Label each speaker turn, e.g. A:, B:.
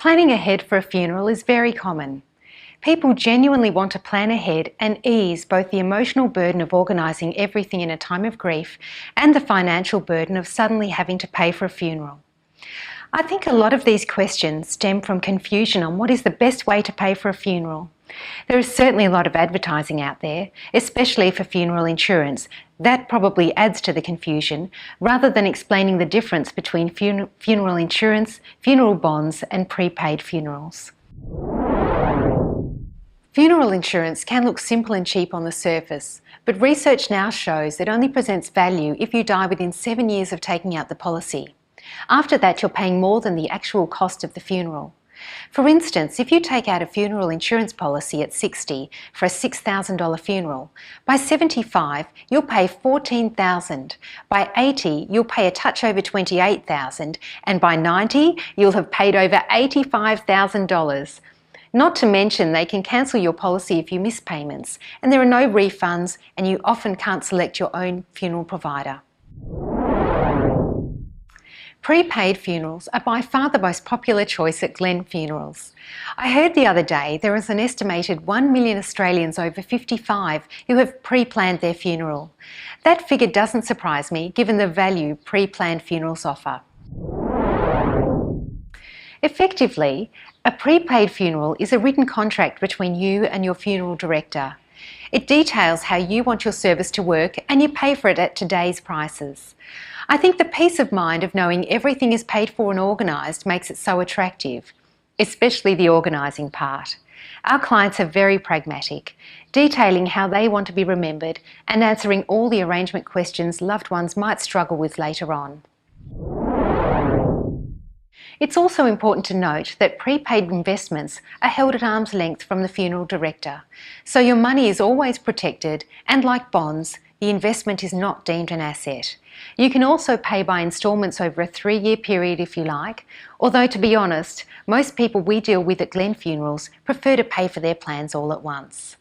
A: Planning ahead for a funeral is very common. People genuinely want to plan ahead and ease both the emotional burden of organising everything in a time of grief and the financial burden of suddenly having to pay for a funeral. I think a lot of these questions stem from confusion on what is the best way to pay for a funeral. There is certainly a lot of advertising out there, especially for funeral insurance. That probably adds to the confusion, rather than explaining the difference between funeral insurance, funeral bonds and prepaid funerals. Funeral insurance can look simple and cheap on the surface, but research now shows it only presents value if you die within 7 years of taking out the policy. After that, you're paying more than the actual cost of the funeral. For instance, if you take out a funeral insurance policy at 60 for a $6,000 funeral, by 75 you'll pay $14,000, by 80 you'll pay a touch over $28,000, and by 90 you'll have paid over $85,000. Not to mention they can cancel your policy if you miss payments, and there are no refunds, and you often can't select your own funeral provider. Prepaid funerals are by far the most popular choice at Glen Funerals. I heard the other day there is an estimated 1 million Australians over 55 who have pre-planned their funeral. That figure doesn't surprise me given the value pre-planned funerals offer. Effectively, a prepaid funeral is a written contract between you and your funeral director. It details how you want your service to work and you pay for it at today's prices. I think the peace of mind of knowing everything is paid for and organised makes it so attractive, especially the organising part. Our clients are very pragmatic, detailing how they want to be remembered and answering all the arrangement questions loved ones might struggle with later on. It's also important to note that prepaid investments are held at arm's length from the funeral director, so your money is always protected, and like bonds, the investment is not deemed an asset. You can also pay by instalments over a 3-year period if you like, although to be honest, most people we deal with at Glen Funerals prefer to pay for their plans all at once.